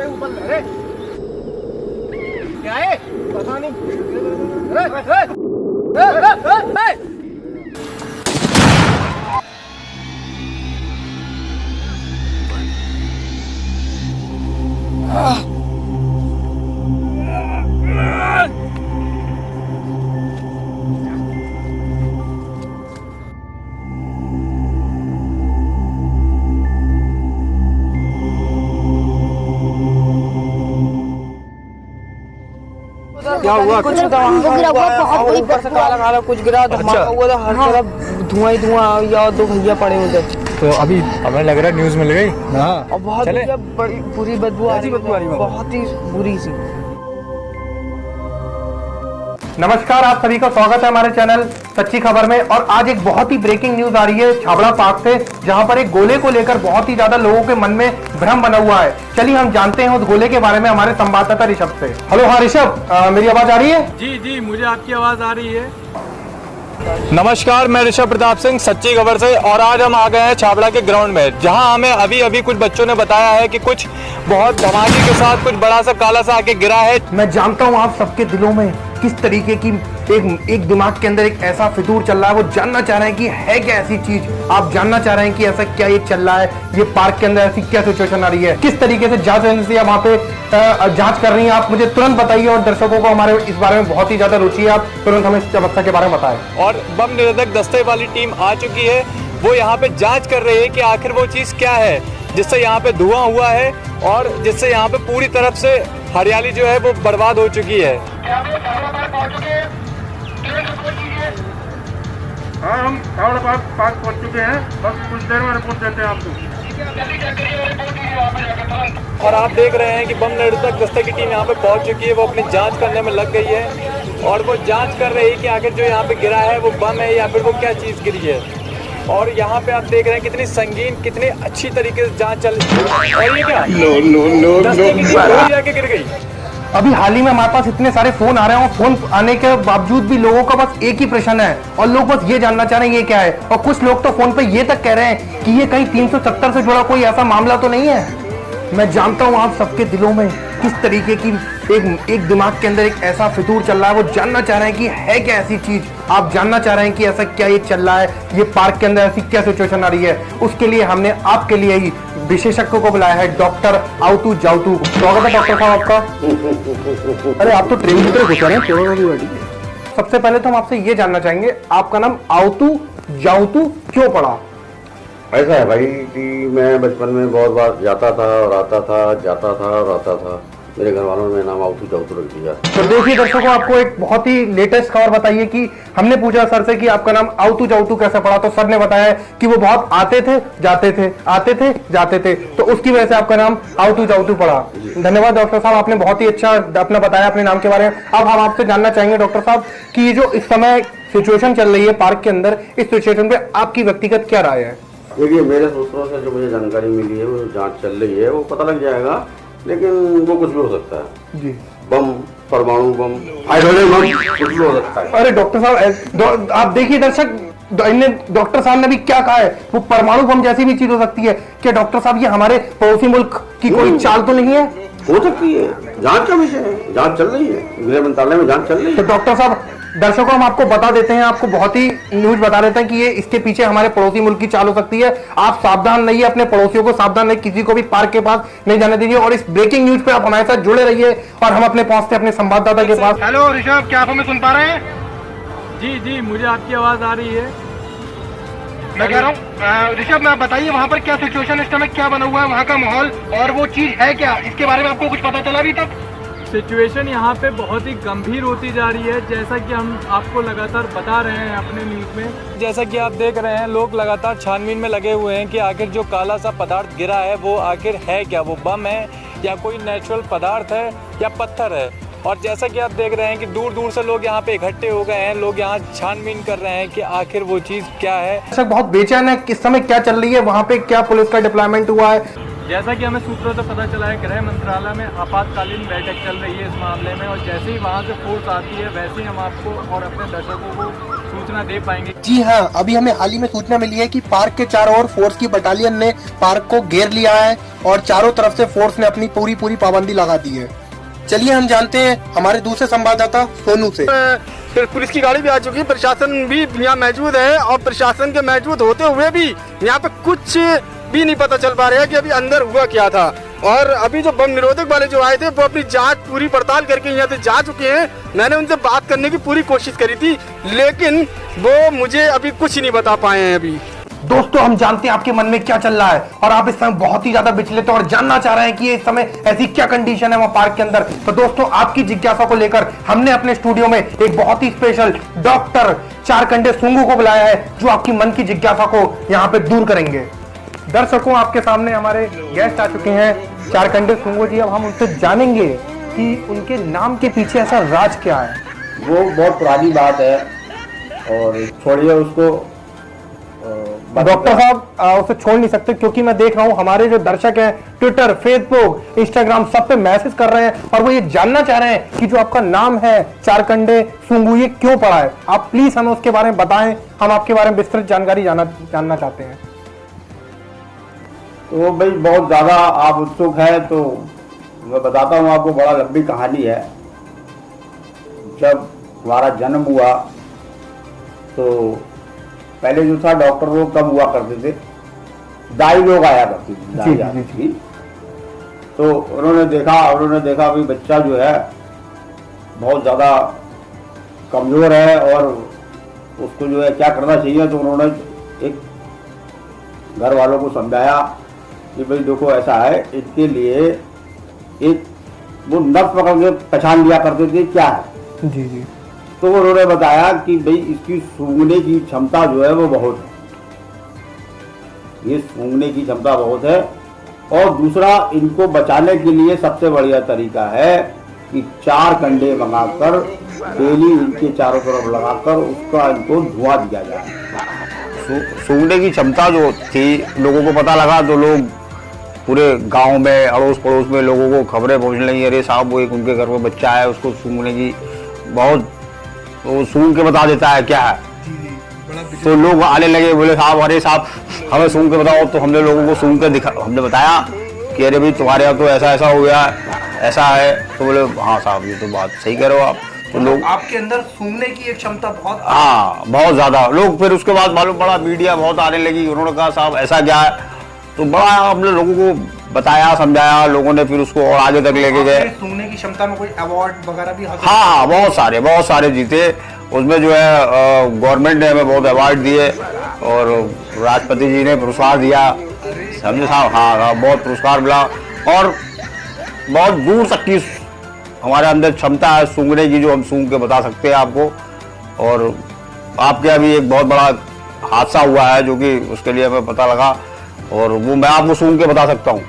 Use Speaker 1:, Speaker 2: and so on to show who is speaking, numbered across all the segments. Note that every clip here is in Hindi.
Speaker 1: ऊपर अरे क्या है पता नहीं।
Speaker 2: क्या हुआ? कुछ गिरा हुआ, बहुत बड़ी ऊपर से काला काला कुछ गिरा, धमाका हुआ था, हर तरफ धुआं ही धुआं, या दो भैया पड़े उधर।
Speaker 3: तो अभी हमें लग रहा है न्यूज़ मिल गई। हाँ,
Speaker 2: और बहुत बड़ी बुरी बदबू आ रही है, बहुत ही बुरी सी।
Speaker 1: नमस्कार, आप सभी का स्वागत है हमारे चैनल सच्ची खबर में। और आज एक बहुत ही ब्रेकिंग न्यूज आ रही है छाबड़ा पार्क से, जहां पर एक गोले को लेकर बहुत ही ज्यादा लोगों के मन में भ्रम बना हुआ है। चलिए हम जानते हैं उस गोले के बारे में हमारे संवाददाता ऋषभ से। हेलो, हाँ ऋषभ, मेरी आवाज आ रही है?
Speaker 4: जी जी, मुझे आपकी आवाज आ रही है।
Speaker 3: नमस्कार, मैं ऋषभ प्रताप सिंह सच्ची खबर से, और आज हम आ गए हैं छाबड़ा के ग्राउंड में, जहां हमें अभी कुछ बच्चों ने बताया है कि कुछ बहुत धमाके के साथ कुछ बड़ा सा काला सा आके गिरा है।
Speaker 1: मैं जानता हूँ आप सबके दिलों में किस तरीके की एक दिमाग के अंदर एक ऐसा फितूर चल रहा है। वो जानना चाह रहे हैं कि है क्या ऐसी चीज, आप जानना चाह रहे हैं कि ऐसा क्या ये चल रहा है, ये पार्क के अंदर ऐसी क्या सिचुएशन आ रही है, किस तरीके से जांच एजेंसी वहाँ पे जांच कर रही है। आप मुझे तुरंत बताइए, और दर्शकों को हमारे इस बारे में बहुत ही ज्यादा रुचि है, आप तुरंत हमें इस समस्या के बारे में बताएं।
Speaker 3: और बम निरोधक दस्ते वाली टीम आ चुकी है, वो यहाँ पे जांच कर रही है कि आखिर वो चीज क्या है जिससे यहाँ पे धुआं हुआ है और जिससे यहाँ पे पूरी तरफ से हरियाली जो है वो बर्बाद हो चुकी है।
Speaker 4: हाँ, हम छाबड़ा पार्क पहुंच चुके हैं, बस कुछ देर में रिपोर्ट देते हैं आपको।
Speaker 3: और आप देख रहे हैं कि बम निरोधक दस्ते की टीम यहाँ पे पहुंच चुकी है, वो अपनी जांच करने में लग गई है, और वो जांच कर रही है कि आखिर जो यहाँ पे गिरा है वो बम है या फिर वो क्या चीज़ गिरी है। और यहाँ पे आप देख रहे हैं कितनी संगीन, कितनी अच्छी तरीके से जांच चल रही है। और ये क्या दस्ते की गोली आके गिर गई।
Speaker 1: अभी हाल ही में हमारे पास इतने सारे फोन आ रहे हैं, और फोन आने के बावजूद भी लोगों का बस एक ही प्रश्न है, और लोग बस ये जानना चाह रहे हैं ये क्या है। और कुछ लोग तो फोन पे ये तक कह रहे हैं कि ये कहीं 370 से जुड़ा कोई ऐसा मामला तो नहीं है। मैं जानता हूँ आप सबके दिलों में किस तरीके की एक दिमाग के अंदर एक ऐसा फितूर चल रहा है। वो जानना चाह रहे हैं कि है क्या ऐसी चीज, आप जानना चाह रहे हैं कि ऐसा क्या ये चल रहा है, ये पार्क के अंदर ऐसी क्या सिचुएशन आ रही है। उसके लिए हमने आपके लिए ही विशेषज्ञ को बुलाया है, डॉक्टर आउतू जाउतू। स्वागत है डॉक्टर साहब आपका। अरे आप तो ट्रेन की तरह घुस रहे हैं। सबसे पहले तो हम आपसे ये जानना चाहेंगे, आपका नाम आउतू जाउतू क्यों पड़ा?
Speaker 5: ऐसा है भाई कि मैं बचपन में बहुत बार जाता था और आता था, जाता था और आता था। मेरे घर वालों ने मेरा नाम आउतू जाउतू रख दिया।
Speaker 1: तो देखिए दर्शकों, आपको एक बहुत ही लेटेस्ट खबर बताइए कि हमने पूछा सर से कि आपका नाम आउतू जाउतू कैसे पड़ा, तो सर ने बताया कि वो बहुत आते थे जाते थे, आते थे जाते थे, तो उसकी वजह से आपका नाम आउतू जाउतू पड़ा। धन्यवाद डॉक्टर साहब, आपने बहुत ही अच्छा अपना बताया अपने नाम के बारे में। अब हम आपसे जानना चाहेंगे डॉक्टर साहब कि ये जो इस समय सिचुएशन चल रही है पार्क के अंदर, इस सिचुएशन पे आपकी व्यक्तिगत क्या राय है?
Speaker 5: देखिए, मेरे सूत्रों से जो मुझे जानकारी मिली है, वो जांच चल रही है, वो पता लग जाएगा, लेकिन वो कुछ भी हो सकता है जी। बम, परमाणु बम, हाइड्रोजन बम, कुछ भी हो सकता है।
Speaker 1: अरे डॉक्टर साहब, आप देखिए दर्शक, डॉक्टर साहब ने भी क्या कहा है, वो परमाणु बम जैसी भी चीज हो सकती है। क्या डॉक्टर साहब ये हमारे पड़ोसी मुल्क की कोई चाल तो नहीं है?
Speaker 5: हो सकती है, जांच का विषय है, जांच चल रही है, गृह मंत्रालय में जांच चल रही है।
Speaker 1: तो डॉक्टर साहब, दर्शकों हम आपको बता देते हैं, आपको बहुत ही न्यूज बता देते हैं कि ये इसके पीछे हमारे पड़ोसी मुल्क की चाल हो सकती है। आप सावधान रहिए, अपने पड़ोसियों को सावधान रहिए, किसी को भी पार्क के पास नहीं जाने दीजिए। और इस ब्रेकिंग न्यूज पे आप हमारे साथ जुड़े रहिए, और हम अपने पहुंचते अपने संवाददाता के पास।
Speaker 4: हेलो ऋषभ, क्या आप हमें सुन पा रहे हैं? जी जी, मुझे आपकी आवाज आ रही है। मैं कह रहा हूँ ऋषभ, मैं बताइए वहाँ पर क्या सिचुएशन इस समय क्या बना हुआ है, वहाँ का माहौल, और वो चीज है क्या, इसके बारे में आपको कुछ पता चला अभी तक?
Speaker 3: सिचुएशन यहाँ पे बहुत ही गंभीर होती जा रही है, जैसा कि हम आपको लगातार बता रहे हैं अपने न्यूज़ में। जैसा कि आप देख रहे हैं, लोग लगातार छानबीन में लगे हुए हैं कि आखिर जो काला सा पदार्थ गिरा है वो आखिर है क्या, वो बम है या कोई नेचुरल पदार्थ है या पत्थर है। और जैसा कि आप देख रहे हैं कि दूर दूर से लोग यहाँ पे इकट्ठे हो गए हैं, लोग यहाँ छानबीन कर रहे हैं कि आखिर वो चीज़ क्या है।
Speaker 1: दर्शक बहुत बेचैन है, किस समय क्या चल रही है, वहाँ पे क्या पुलिस का डिप्लॉयमेंट हुआ है।
Speaker 3: जैसा कि हमें सूत्रों से पता चला है, गृह मंत्रालय में आपातकालीन बैठक चल रही है इस मामले में, और जैसे ही वहाँ से फोर्स आती है वैसे ही हम आपको और अपने दर्शकों को सूचना दे पाएंगे।
Speaker 1: जी हाँ, अभी हमें हाल ही में सूचना मिली है कि पार्क के चारों ओर फोर्स की बटालियन ने पार्क को घेर लिया है और चारों तरफ से फोर्स ने अपनी पूरी पाबंदी लगा दी है। चलिए हम जानते हैं हमारे दूसरे संवाददाता सोनू से।
Speaker 4: फिर पुलिस की गाड़ी भी आ चुकी है, प्रशासन भी यहाँ मौजूद है, और प्रशासन के मौजूद होते हुए भी यहाँ पे कुछ भी नहीं पता चल पा रहा है कि अभी अंदर हुआ क्या था। और अभी जो बम निरोधक वाले जो आए थे वो अपनी जांच पूरी पड़ताल करके यहाँ से जा चुके हैं। मैंने उनसे बात करने की पूरी कोशिश करी थी, लेकिन वो मुझे अभी कुछ नहीं बता पाए हैं अभी।
Speaker 1: दोस्तों हम जानते हैं आपके मन में क्या चल रहा है और आप इस समय बहुत ही ज्यादा विचलित और जानना चाह रहे हैं कि इस समय ऐसी क्या कंडीशन है वहां पार्क के अंदर। तो दोस्तों आपकी जिज्ञासा को लेकर हमने अपने स्टूडियो में एक बहुत ही स्पेशल डॉक्टर चारकंडे सुंगू को बुलाया है, जो आपकी मन की जिज्ञासा को यहाँ पे दूर करेंगे। दर्शकों आपके सामने हमारे गेस्ट आ चुके हैं चारकंडे सुंगू जी। अब हम उनसे जानेंगे कि उनके नाम के पीछे ऐसा राज क्या है।
Speaker 5: वो बहुत पुरानी बात है और छोड़िए उसको।
Speaker 1: डॉक्टर साहब उसे छोड़ नहीं सकते, क्योंकि मैं देख रहा हूं हमारे जो दर्शक हैं ट्विटर, फेसबुक, इंस्टाग्राम सब पे मैसेज कर रहे हैं और वो ये जानना चाह रहे हैं कि जो आपका नाम है चारकंडे सुंगू ये क्यों पड़ा है। आप प्लीज हमें उसके बारे में बताएं, हम आपके बारे में विस्तृत जानकारी जानना चाहते हैं।
Speaker 5: तो भाई बहुत ज़्यादा आप उत्सुक हैं तो मैं बताता हूँ आपको। बड़ा लंबी कहानी है। जब हमारा जन्म हुआ तो पहले जो था डॉक्टर लोग कम हुआ करते थे, दाई लोग आया करती थी, दाई आती थी। तो उन्होंने देखा भाई बच्चा जो है बहुत ज़्यादा कमज़ोर है और उसको जो है क्या करना चाहिए। तो उन्होंने एक घर वालों को समझाया कि भाई देखो ऐसा है, इसके लिए एक वो नस पकड़ के पहचान लिया करते थे क्या है।
Speaker 1: जी जी।
Speaker 5: तो उन्होंने बताया कि भाई इसकी सूंघने की क्षमता जो है वो बहुत है, ये सूंघने की क्षमता बहुत है। और दूसरा, इनको बचाने के लिए सबसे बढ़िया तरीका है कि 4 कंडे मंगाकर डेली इनके चारों तरफ लगाकर उसका इनको धुआं दिया जाए। सूंघने की क्षमता जो थी लोगों को पता लगा तो लोग पूरे गांव में अड़ोस पड़ोस में लोगों को खबरें पहुंचने लगी, अरे साहब वो एक उनके घर में बच्चा है उसको सूंघने की बहुत, वो सूंघ के बता देता है क्या है। तो लोग आने लगे, बोले साहब अरे साहब हमें सूंघ के बताओ। तो हमने लोगों को सूंघ के हमने बताया कि अरे भाई तुम्हारे यहाँ तो ऐसा हो गया, ऐसा है। तो बोले हाँ साहब ये तो बात सही कह रहे हो आप। तो लोग
Speaker 1: आपके अंदर सूंघने की एक क्षमता बहुत,
Speaker 5: हाँ बहुत ज्यादा। लोग फिर उसके बाद मालूम पड़ा, मीडिया बहुत आने लगी, उन्होंने कहा साहब ऐसा क्या है। तो बड़ा हमने लोगों को बताया, समझाया, लोगों ने फिर उसको और आगे तक लेके गए।
Speaker 1: सूंघने की क्षमता में कोई अवार्ड वगैरह भी हासिल?
Speaker 5: हाँ बहुत सारे जीते। उसमें जो है गवर्नमेंट ने हमें बहुत अवार्ड दिए और राष्ट्रपति जी ने पुरस्कार दिया, समझे साहब। हाँ बहुत पुरस्कार मिला और बहुत दूर तक की हमारे अंदर क्षमता है सूंघने की, जो हम सूंघ के बता सकते हैं आपको। और आपके अभी एक बहुत बड़ा हादसा हुआ है जो कि उसके लिए हमें पता लगा और वो मैं आपको सूंघ के बता सकता हूँ।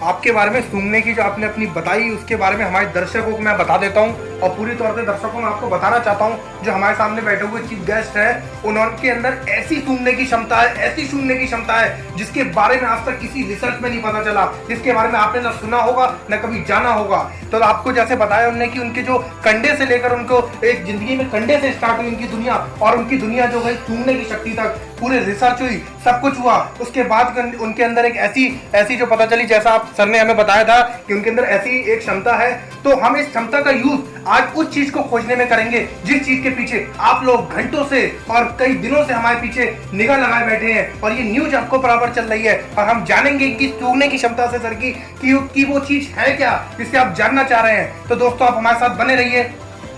Speaker 1: आपके बारे में सूंघने की जो आपने अपनी बताई उसके बारे में हमारे दर्शकों को मैं बता देता हूं और पूरी तौर से दर्शकों में आपको बताना चाहता हूं, जो हमारे सामने बैठे हुए चीफ गेस्ट है उनके अंदर ऐसी सूंघने की क्षमता है, ऐसी सूंघने की क्षमता है जिसके बारे में आज तक किसी रिसर्च में नहीं पता चला, जिसके बारे में आपने ना सुना होगा ना कभी जाना होगा। तो आपको जैसे बताया उन्होंने कि उनके जो कंडे से लेकर उनको एक जिंदगी में कंडे से स्टार्ट हुई उनकी दुनिया, और उनकी दुनिया जो गई सूंघने की शक्ति तक, पूरे रिसर्च हुई, सब कुछ हुआ। उसके बाद उनके अंदर एक ऐसी जो पता चली, जैसा आप सर ने हमें बताया था कि उनके अंदर ऐसी एक क्षमता है। तो हम इस क्षमता का यूज आज उस चीज को खोजने में करेंगे जिस चीज के पीछे आप लोग घंटों से और कई दिनों से हमारे पीछे निगाह लगाए बैठे हैं, और ये न्यूज आपको बराबर चल रही है। और हम जानेंगे कि सूंघने की क्षमता से सर की वो चीज है क्या जिससे आप जानना चाह रहे हैं। तो दोस्तों आप हमारे साथ बने रहिए।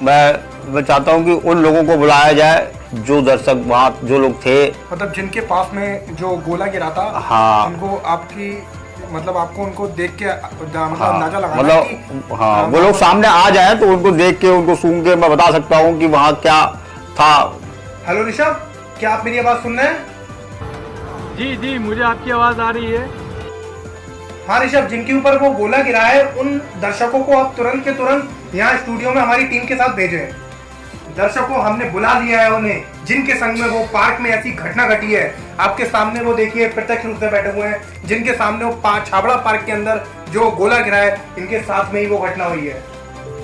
Speaker 5: मैं चाहता हूँ कि उन लोगों को बुलाया जाए जो दर्शक वहाँ जो लोग थे,
Speaker 1: मतलब जिनके पास में जो गोला गिरा था,
Speaker 5: हाँ
Speaker 1: उनको आपकी मतलब आपको उनको देख के मतलब
Speaker 5: हाँ,
Speaker 1: अंदाजा लगाना
Speaker 5: मतलब
Speaker 1: कि
Speaker 5: हाँ वो लोग सामने आ जाए तो उनको देख के उनको सूंघ के मैं बता सकता हूँ कि वहाँ क्या था।
Speaker 1: हेलो ऋषभ, क्या आप मेरी आवाज सुन रहे हैं?
Speaker 3: जी जी, मुझे आपकी आवाज़ आ रही है।
Speaker 1: हाँ ऋषभ, जिनके ऊपर वो गोला गिरा है उन दर्शकों को आप तुरंत के तुरंत यहाँ स्टूडियो में हमारी टीम के साथ भेजें। दर्शकों हमने बुला लिया है उन्हें, जिनके संग में वो पार्क में ऐसी घटना घटी है। आपके सामने वो देखिए प्रत्यक्ष रूप से बैठे हुए हैं, जिनके सामने वो छाबड़ा पार्क के अंदर जो गोला गिरा है, इनके साथ में ही वो घटना हुई है।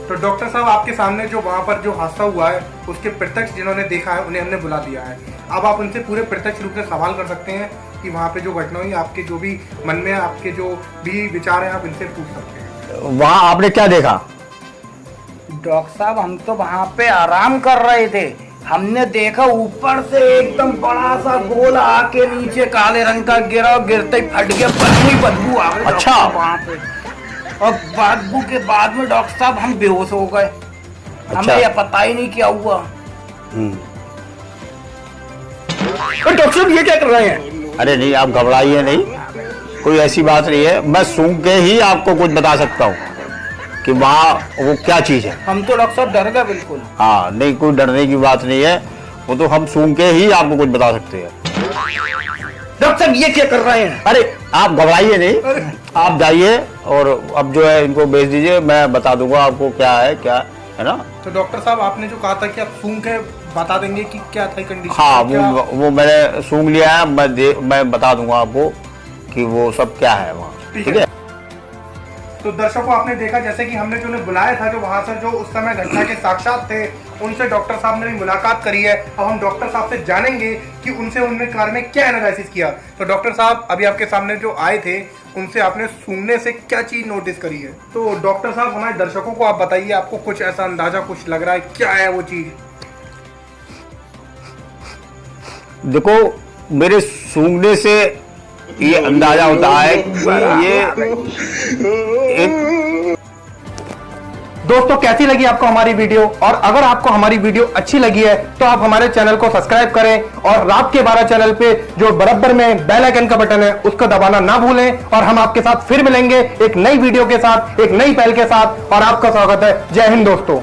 Speaker 1: तो डॉक्टर साहब, आपके सामने जो वहाँ पर जो हादसा हुआ है उसके प्रत्यक्ष जिन्होंने देखा है उन्हें हमने बुला दिया है। अब आप उनसे पूरे प्रत्यक्ष रूप से सवाल कर सकते हैं कि वहाँ पे जो घटना हुई, आपके जो भी मन में आपके जो भी विचार हैं आप इनसे पूछ सकते हैं।
Speaker 5: वहाँ आपने क्या देखा?
Speaker 2: डॉक्टर साहब, हम तो वहाँ पे आराम कर रहे थे, हमने देखा ऊपर से एकदम बड़ा सा गोला आके नीचे काले रंग का गिरा, गिरते ही फट गया, बदबू आ गई।
Speaker 5: अच्छा।
Speaker 2: वहाँ पे और बदबू के बाद में डॉक्टर साहब हम बेहोश हो गए। हमें यह पता ही नहीं क्या हुआ।
Speaker 4: डॉक्टर साहब ये क्या कर रहे हैं?
Speaker 5: अरे नहीं, आप घबराइए नहीं, कोई ऐसी बात नहीं है। मैं सूंघ के ही आपको कुछ बता सकता हूँ कि वहाँ वो क्या चीज है।
Speaker 2: हम तो डॉक्टर साहब डर गए बिल्कुल।
Speaker 5: हाँ नहीं, कोई डरने की बात नहीं है, वो तो हम सूंघ के ही आपको कुछ बता सकते हैं।
Speaker 2: डॉक्टर साहब ये क्या कर रहे हैं?
Speaker 5: अरे आप घबराइए नहीं, आप जाइए और अब जो है इनको भेज दीजिए, मैं बता दूंगा आपको क्या है ना।
Speaker 1: तो डॉक्टर साहब, आपने जो कहा था कि आप सूंघ के बता देंगे कि क्या था कंडीशन।
Speaker 5: हाँ वो मैंने सूंघ लिया है, मैं बता दूंगा आपको कि वो सब क्या है वहाँ। ठीक है।
Speaker 1: तो दर्शकों, आपने देखा जैसे कि हमने जो उन्हें बुलाया था, जो वहां से जो उस समय घटना के साक्षात थे, उनसे डॉक्टर साहब ने भी मुलाकात करी है। अब हम डॉक्टर साहब से जानेंगे कि उनने कार में क्या एनालिसिस किया। तो डॉक्टर साहब, अभी आपके सामने जो आए थे, उनसे आपने सूंघने से क्या चीज नोटिस करी है? तो डॉक्टर साहब, हमारे दर्शकों को आप बताइए, आपको कुछ ऐसा अंदाजा कुछ लग रहा है, क्या है वो चीज?
Speaker 5: देखो, मेरे सूंघने से ये अंदाजा होता है कि ये एक।
Speaker 1: दोस्तों, कैसी लगी आपको हमारी वीडियो? और अगर आपको हमारी वीडियो अच्छी लगी है तो आप हमारे चैनल को सब्सक्राइब करें और रात के 12 चैनल पे जो बराबर में बेल आइकन का बटन है उसको दबाना ना भूलें। और हम आपके साथ फिर मिलेंगे एक नई वीडियो के साथ, एक नई पहल के साथ। और आपका स्वागत है। जय हिंद दोस्तों।